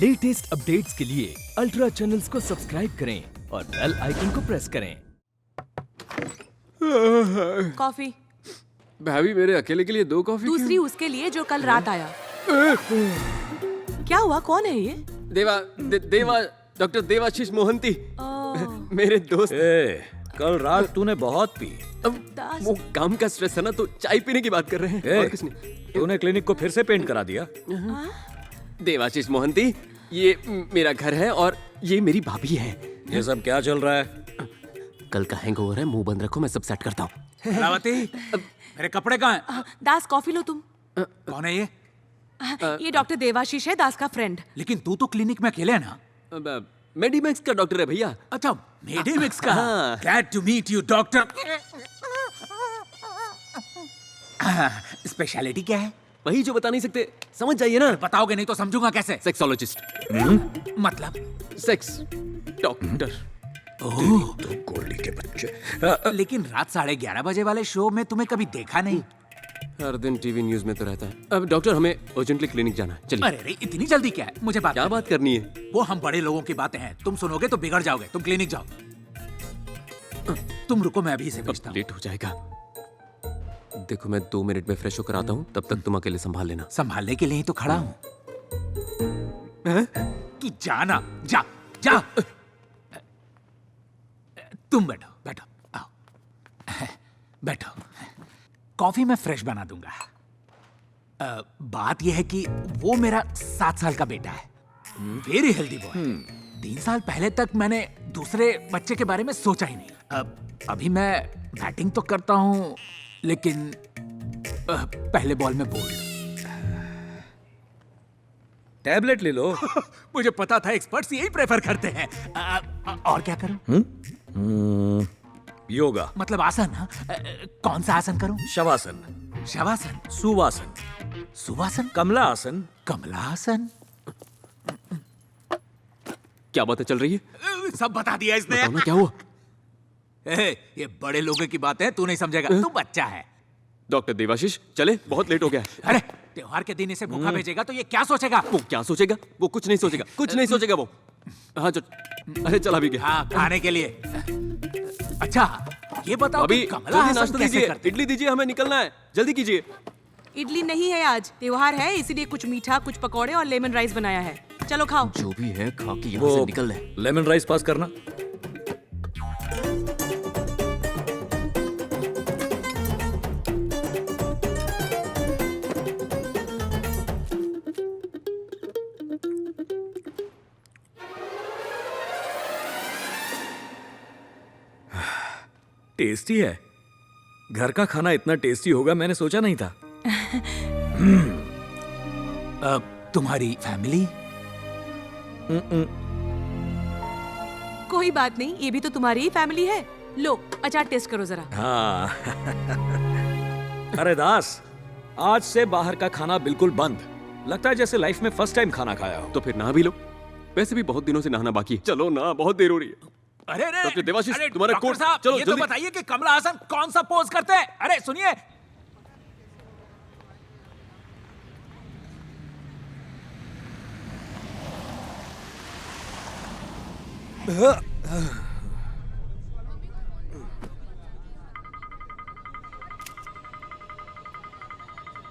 Latest updates के लिए ultra channels को सब्सक्राइब करें और बेल आइकन को प्रेस करें। कॉफी। भाभी मेरे अकेले के लिए 2 कॉफी दूसरी उसके लिए जो कल रात आया। क्या हुआ? कौन है ये? देवा डॉक्टर देवाशीष मोहंती, मेरे दोस्त। कल रात तूने बहुत पी। दास। वो काम का स्ट्रेस है ना, तो चाय पीने की बात कर रहे हैं। और किसने? तूने क्लिनिक को फिर से पेंट करा दिया। देवाशीष मोहंती, ये मेरा घर है और ये मेरी भाभी है। ये सब क्या चल रहा है? कल का हैंगओवर है, मुंह बंद रखो, मैं सब सेट करता हूँ। कलावती, मेरे कपड़े कहाँ हैं? दास कॉफी लो तुम। कौन है ये? ये डॉक्टर देवाशीष है, दास का फ्रेंड। लेकिन तू तो क्लिनिक में अकेले है ना? मेडिमैक्स का डॉक्टर है भैया। अच्छा, मेडिमिक्स का। हाँ। Glad to meet you doctor. Speciality क्या है? वही जो बता नहीं सकते, समझ जाइए ना। बताओगे नहीं तो समझूंगा कैसे? सेक्सोलॉजिस्ट। मतलब? Sex doctor. ओह, तो गोल्डी के बच्चे। लेकिन रात 11:30 बजे वाले शो में तुम्हें कभी देखा नहीं। हर दिन टीवी न्यूज में तो रहता है। अब डॉक्टर, हमें अर्जेंटली क्लिनिक जाना है, चलिए। अरे इतनी जल्दी क्या है? मुझे क्या बात करनी है? वो हम बड़े लोगों की बातें हैं, तुम सुनोगे तो बिगड़ जाओगे। तुम क्लिनिक जाओ। तुम रुको, मैं अभी से भेजता हूँ। लेट हो जाएगा। देखो, मैं 2 मिनट में फ्रेश होकर आता हूँ, तब तक तुम अकेले संभाल लेना। संभालने के लिए ही तो खड़ा हूँ। तू जाना, जा जा। तुम बैठो बैठो, आओ बैठो। कॉफी मैं फ्रेश बना दूंगा। बात यह है कि वो मेरा 7 साल का बेटा है, वेरी हेल्दी बॉय। 3 साल पहले तक मैंने दूसरे बच्चे के बारे में सोचा ही नहीं। अभी मैं बैटिंग तो करता हूँ, लेकिन पहले बॉल में बोल्ड। टैबलेट ले लो। मुझे पता था एक्सपर्ट्स यही प्रेफर करते हैं। और क्या करूं? योगा मतलब आसन? कौन सा आसन करूं? शवासन, शवासन, सुवासन, सुवासन, कमला आसन, कमलासन। क्या बातें चल रही है? सब बता दिया इसने। बताओ ना, क्या हुआ? ये बड़े लोगों की बात है, तू नहीं समझेगा, तू बच्चा है। डॉक्टर देवाशीष, चले, बहुत लेट हो गया। अरे त्योहार के दिन इसे भूखा भेजेगा तो ये क्या सोचेगा? वो क्या सोचेगा? वो कुछ नहीं सोचेगा, कुछ नहीं सोचेगा वो। हाँ अरे चला भी गया। हाँ, खाने के लिए। अच्छा, ये बताओ अभी कि कमला जल्दी हासन नाश्ता कैसे दीजिए, करते हैं? इडली दीजिए, हमें निकलना है, जल्दी कीजिए। इडली नहीं है आज, त्योहार है, इसीलिए कुछ मीठा, कुछ पकौड़े और लेमन राइस बनाया है। चलो खाओ। जो भी है, खा के यहाँ से निकल रहे। लेमन राइस पास करना। टेस्टी है। घर का खाना इतना टेस्टी होगा मैंने सोचा नहीं था। तुम्हारी फैमिली? कोई बात नहीं, ये भी तो तुम्हारी ही फैमिली है। लो, अचार टेस्ट करो जरा। हाँ। अरे दास, आज से बाहर का खाना बिल्कुल बंद। लगता है जैसे लाइफ में फर्स्ट टाइम खाना खाया हो। तो फिर नहा भी लो, वैसे भी बहुत दिनों से नहाना बाकी है। चलो ना, बहुत देर हो रही है। अरे डॉक्टर देवाशीष, तुम्हारा डॉक्टर कोट, साहब, चलो ये तो जल्दी। बताइए कि कमला हासन कौन सा पोज करते हैं? अरे सुनिए।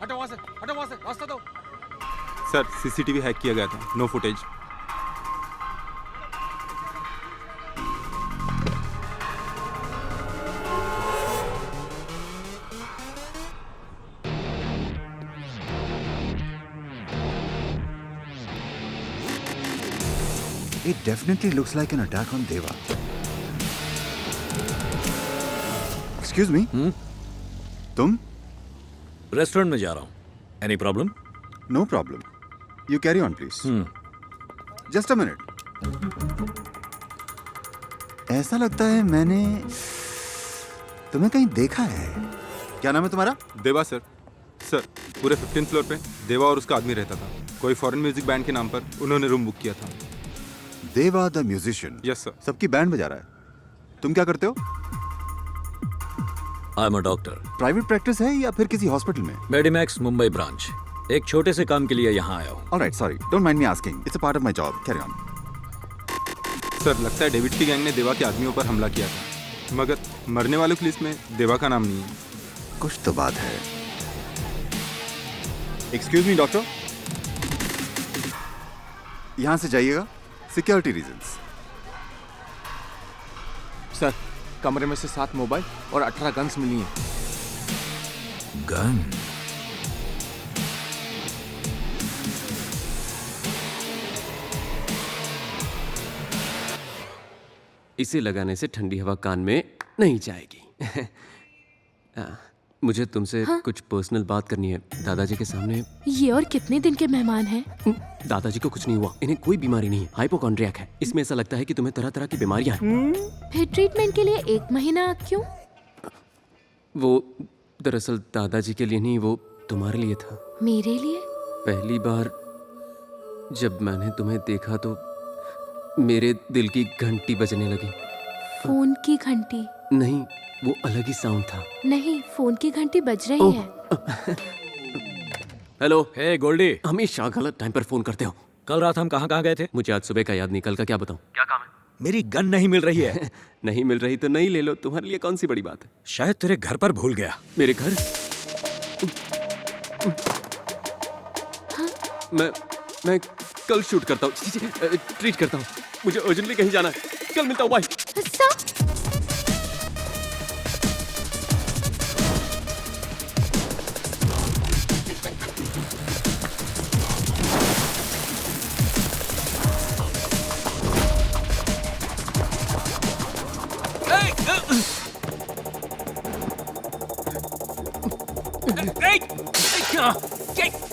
हटो वहां से, रास्ता दो। सर, सीसीटीवी हैक किया गया था, no footage. It definitely looks like an attack on Deva. Excuse me? तुम? रेस्टोरेंट में जा रहा हूँ। Any problem? No problem. You carry on, please. Just a minute. ऐसा लगता है मैंने तुम्हें कहीं देखा है। क्या नाम है तुम्हारा? देवा सर। सर, पूरे 15th फ्लोर पे देवा और उसका आदमी रहता था। कोई फॉरेन म्यूजिक बैंड के नाम पर उन्होंने रूम बुक किया था। देवा द म्यूजिशियन। Yes sir. सबकी बैंड बजा रहा है। तुम क्या करते हो? I am a doctor. Private practice है या फिर किसी हॉस्पिटल में? मेडिमैक्स मुंबई ब्रांच। एक छोटे से काम के लिए यहाँ आया हूँ। All right, sorry. Don't mind me asking. It's a part of my job. Carry on. Sir लगता है डेविड की गैंग ने देवा के आदमियों पर हमला किया था, मगर मरने वालों की लिस्ट में देवा का नाम नहीं है। कुछ तो बात है। Excuse me, doctor. यहाँ से जाइएगा। Security reasons. सर कमरे में से 7 मोबाइल और 18 गन्स मिली हैं। गन? इसे लगाने से ठंडी हवा कान में नहीं जाएगी। मुझे तुमसे कुछ पर्सनल बात करनी है दादाजी के सामने। ये और कितने दिन के मेहमान हैं? दादाजी को कुछ नहीं हुआ, इन्हें कोई बीमारी नहीं है, हाइपोकॉन्ड्रियाक है। इसमें ऐसा लगता है कि तुम्हें तरह तरह की बीमारियां हैं। फिर ट्रीटमेंट के लिए 1 महीना क्यों? वो दरअसल दादाजी के लिए नहीं, वो तुम्हारे लिए था। मेरे लिए? पहली बार जब मैंने तुम्हें देखा तो मेरे दिल की घंटी बजने लगी। फोन की घंटी? नहीं, वो अलग ही साउंड था। नहीं, फोन की घंटी बज रही है। हेलो। हे गोल्डी, हमेशा गलत टाइम पर फोन करते हो। कल रात हम कहाँ गए थे? मुझे आज सुबह का याद नहीं, कल का क्या बताऊं? क्या काम है? मेरी गन नहीं मिल रही है। नहीं मिल रही तो नहीं ले लो, तुम्हारे लिए कौन सी बड़ी बात है। शायद तेरे घर पर भूल गया। मेरे घर? मैं कल शूट करता हूँ, ट्रीट करता हूँ। मुझे अर्जेंटली कहीं जाना है, कल मिलता हूँ, बाय।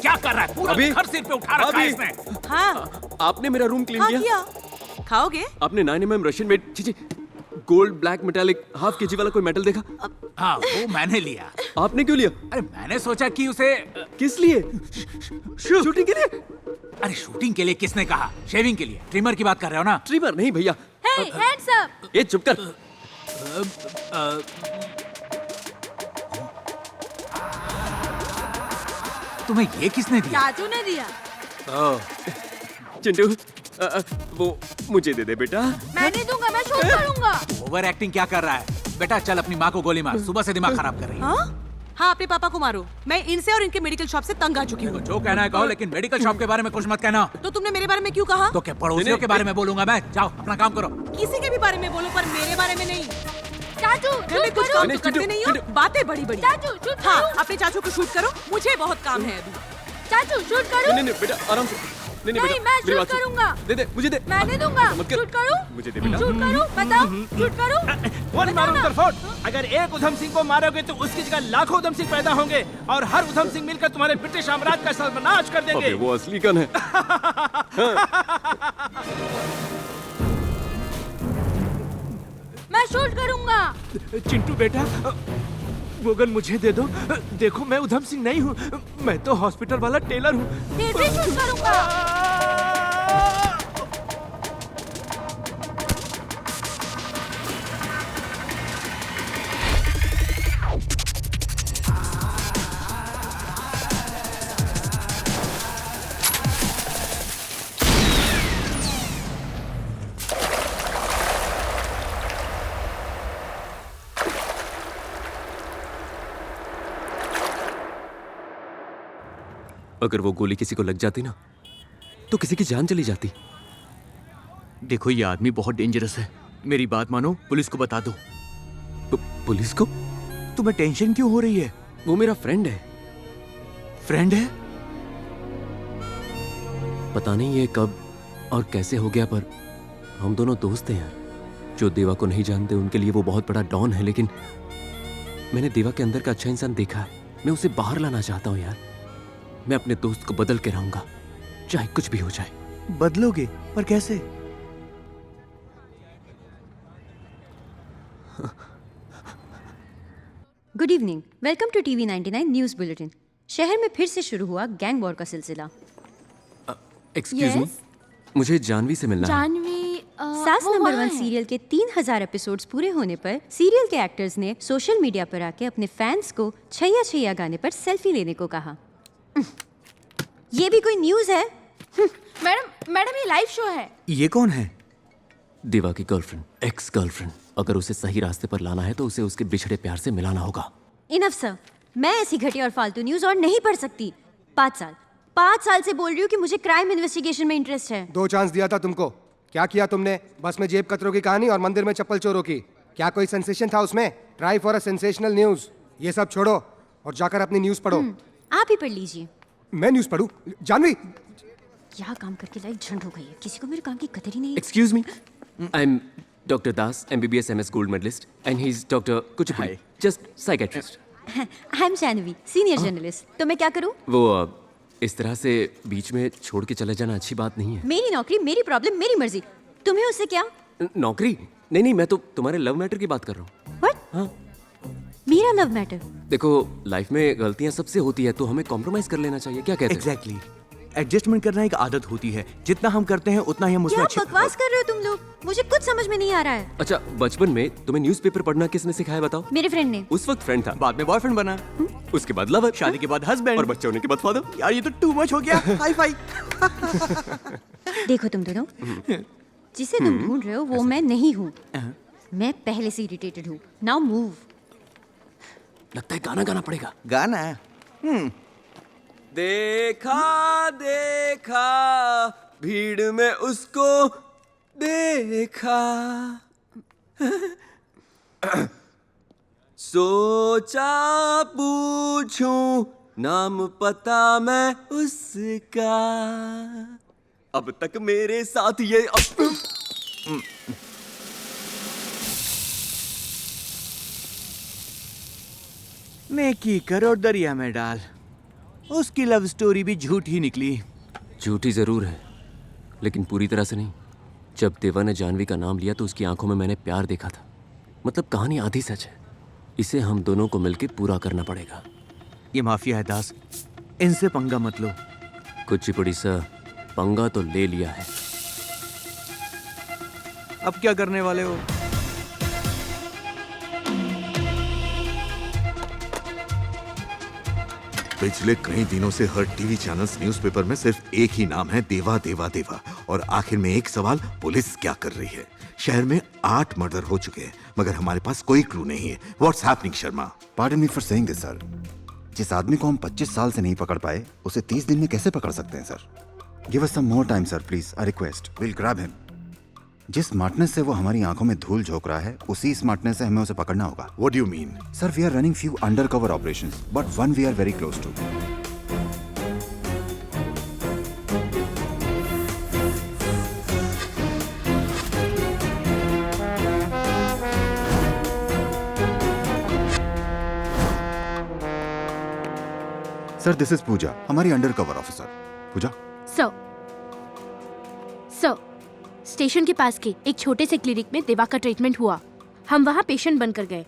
क्या कर रहा है? पूरा घर सिर पे उठा रखा है इसने। हाँ आपने मेरा रूम क्लीन हाँ किया? किया। खाओगे? आपने 9mm Russian made gold black metallic half KG वाला कोई मेटल देखा? हाँ वो मैंने लिया। आपने क्यों लिया? अरे मैंने सोचा कि उसे किस लिए? शूटिंग के लिए? अरे शूटिंग के लिए किसने कहा? शेविंग के लिए। ट्रिमर की बात कर रहे हो ना? ट्रिमर नहीं भैया। हे, हैंड्स अप! ये चुप कर। तुम्हें ये किसने दिया? राजू ने दिया। चिंटू वो मुझे दे दे बेटा। मैं नहीं दूंगा, मैं शूट करूंगा। ओवर एक्टिंग क्या कर रहा है? बेटा चल अपनी माँ को गोली मार, सुबह से दिमाग खराब कर रही है। हाँ अपने पापा को मारो। मैं इनसे और इनके मेडिकल शॉप से तंग आ चुकी हूँ। जो कहना है कहो, लेकिन मेडिकल शॉप के बारे में कुछ मत कहना। तो तुमने मेरे बारे में क्यों कहा? तो क्या पड़ोसियों के बारे में बोलूंगा मैं? जाओ अपना काम करो। किसी के भी बारे में बोलो पर मेरे बारे में नहीं। चाचू घर में कुछ काम तो करते नहीं हो, बातें बड़ी बड़ी। चाचू शूट हाँ करूं? अपने चाचू को शूट करो, मुझे बहुत काम है अभी। चाचू शूट करूं? नहीं बेटा आराम से। नहीं, बेटा, मैं मेरी शूट बात सुन। करूंगा। दे दे मुझे दे। मैं नहीं दूंगा। मत कर। शूट करूं? मुझे दे बेटा। शूट करूं? बताओ, शूट करूं? वन मारो उधर अगर एक उधम सिंह को मारोगे तो उसकी जगह लाखों उधम सिंह पैदा होंगे और हर उधम सिंह मिलकर तुम्हारे ब्रिटिश साम्राज्य का सर्वनाश कर देंगे। अबे वो असली गन है। मैं शूट करूंगा। चिंटू बेटा वो गन मुझे दे दो। देखो मैं उधम सिंह नहीं हूँ, मैं तो हॉस्पिटल वाला टेलर हूँ। फिर भी शूट करूंगा। अगर वो गोली किसी को लग जाती ना तो किसी की जान चली जाती। देखो ये आदमी बहुत डेंजरस है, मेरी बात मानो, पुलिस को बता दो। पुलिस को? तुम्हें टेंशन क्यों हो रही है? वो मेरा फ्रेंड है। फ्रेंड है? पता नहीं ये कब और कैसे हो गया, पर हम दोनों दोस्त हैं यार। जो देवा को नहीं जानते उनके लिए वो बहुत बड़ा डॉन है, लेकिन मैंने देवा के अंदर का अच्छा इंसान देखा है। मैं उसे बाहर लाना चाहता हूँ यार। मैं अपने दोस्त को बदल के रहूंगा, चाहे कुछ भी हो जाए। बदलोगे? पर कैसे? Good evening, welcome to TV 99 news bulletin. शहर में फिर से शुरू हुआ गैंग वॉर का सिलसिला। एक्सक्यूज मी, मुझे जानवी से मिलना है। जानवी सास वो नंबर वहाँ 1 है। सीरियल के 3000 एपिसोड्स पूरे होने पर सीरियल के एक्टर्स ने सोशल मीडिया पर आके अपने फैंस को छैया छैया गाने पर सेल्फी लेने को कहा। ये भी कोई न्यूज़ है? मैडम ये लाइव शो है। ये कौन है? देवा की गर्लफ्रेंड, एक्स गर्लफ्रेंड। अगर उसे सही रास्ते पर लाना है तो उसे उसके बिछड़े प्यार से मिलाना होगा। इनफ सर, मैं ऐसी घटिया और फालतू न्यूज़ और नहीं पढ़ सकती। 5 साल से बोल रही हूँ कि मुझे क्राइम इन्वेस्टिगेशन में इंटरेस्ट है। 2 चांस दिया था तुमको, क्या किया तुमने? बस में जेब कतरों की कहानी और मंदिर में चप्पल चोरों की। क्या कोई सेंसेशन था उसमें? Try for a sensational news. ये सब छोड़ो और जाकर अपनी न्यूज पढ़ो। आप ही पढ़ लीजिए। मैं न्यूज पढ़ूं? जानवी, यहाँ काम करके लाइफ झंड हो गई है, किसी को मेरे काम की कदर ही नहीं है। Excuse me, I am doctor Das, MBBS MS gold medallist, and he is doctor Kuchipudi, just psychiatrist. I am Janvi, senior journalist. तो मैं क्या करूँ? वो इस तरह से बीच में छोड़ के चले जाना अच्छी बात नहीं है। मेरी नौकरी, मेरी प्रॉब्लम, मेरी मर्जी। तुम्हें उससे क्या? नौकरी? नहीं, मैं तो तुम्हारे लव मैटर की बात कर रहा हूँ। व्हाट? हाँ, मेरा लव मैटर? देखो लाइफ में गलतियां सबसे होती है, तो हमें कॉम्प्रोमाइज कर लेना चाहिए। क्या कहते हैं? एग्जैक्टली। एडजस्टमेंट करना एक आदत होती है, जितना हम करते हैं उतना ही हम उसमें क्या बकवास कर रहे हो तुम लोग? मुझे कुछ समझ में नहीं आ रहा है। अच्छा, बचपन में तुम्हें न्यूज़पेपर पढ़ना किसने सिखाया बताओ? मेरे फ्रेंड ने। उस वक्त फ्रेंड था, बाद में बॉयफ्रेंड बना, उसके बाद लवर, शादी के बाद हस्बैंड और बच्चे होने के बाद फादर। यार ये तो टू मच हो गया। Hi fi. देखो तुम दोनों, जिसे तुम ढूंढ रहे हो वो मैं नहीं हूँ। मैं पहले से इरिटेटेड हूँ। Now move. लगता है गाना गाना पड़ेगा। गाना? देखा देखा भीड़ में उसको देखा, सोचा पूछूं नाम पता मैं उसका, अब तक मेरे साथ ये नेकी कर और दरिया में डाल। उसकी लव स्टोरी भी झूठ ही निकली। झूठी जरूर है, लेकिन पूरी तरह से नहीं। जब देवा ने जानवी का नाम लिया तो उसकी आंखों में मैंने प्यार देखा था। मतलब कहानी आधी सच है। इसे हम दोनों को मिलकर पूरा करना पड़ेगा। ये माफिया है दास, इनसे पंगा मत लो। कुचिपुड़ी सर, पंगा तो ले लिया है। अब क्या करने वाले हो? पिछले कई दिनों से हर टीवी चैनल्स न्यूज़पेपर में सिर्फ एक ही नाम है, देवा देवा देवा। और आखिर में एक सवाल, पुलिस क्या कर रही है? शहर में 8 मर्डर हो चुके हैं, मगर हमारे पास कोई क्लू नहीं है। What's happening Sharma? Pardon me for saying this sir. जिस आदमी को हम 25 साल से नहीं पकड़ पाए, उसे 30 दिन में कैसे पकड़ सकते हैं sir? Give us some more time sir please, I request. Will grab him. जिस स्मार्टनेस से वो हमारी आंखों में धूल झोंक रहा है, उसी स्मार्टनेस से हमें उसे पकड़ना होगा। What do you mean? Sir, we are running few undercover operations, but one we are very close to. Sir, this is Pooja, हमारी undercover officer. Pooja sir, station के पास के एक छोटे से क्लिनिक में देवा का ट्रीटमेंट हुआ। हम वहाँ पेशेंट बनकर गए।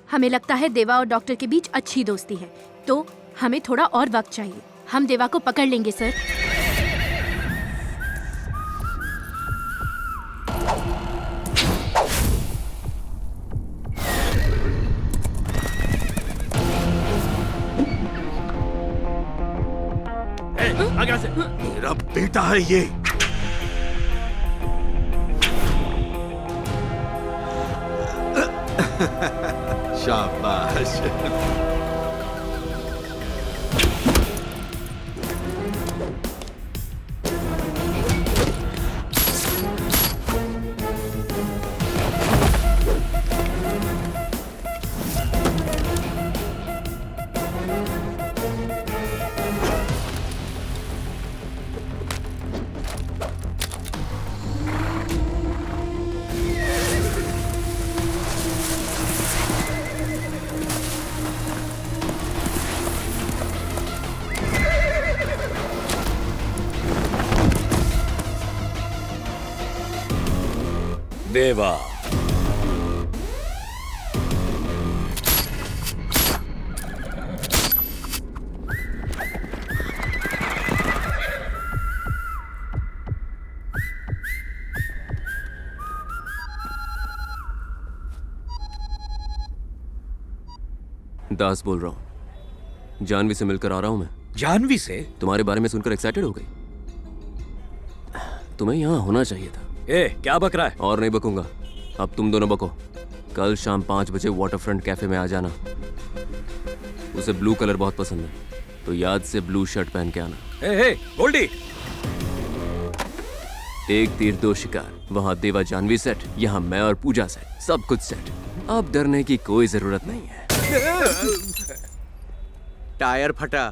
हमें लगता है देवा और डॉक्टर के बीच अच्छी दोस्ती है, तो हमें थोड़ा और वक्त चाहिए। हम देवा को पकड़ लेंगे सर। आगे से। मेरा बेटा है ये। शाबाश। देवा, दास बोल रहा हूं। जानवी से मिलकर आ रहा हूं मैं। जानवी से? तुम्हारे बारे में सुनकर एक्साइटेड हो गई। तुम्हें यहाँ होना चाहिए था। ए, क्या बक रहा है? और नहीं बकूंगा, अब तुम दोनों बको। कल शाम 5 बजे वाटरफ्रंट कैफे में आ जाना। उसे ब्लू कलर बहुत पसंद है, तो याद से ब्लू शर्ट पहन के आना। ए, गोल्डी! एक तीर दो शिकार। वहाँ देवा जानवी सेट, यहाँ मैं और पूजा सेट, सब कुछ सेट। अब डरने की कोई जरूरत नहीं है। टायर फटा।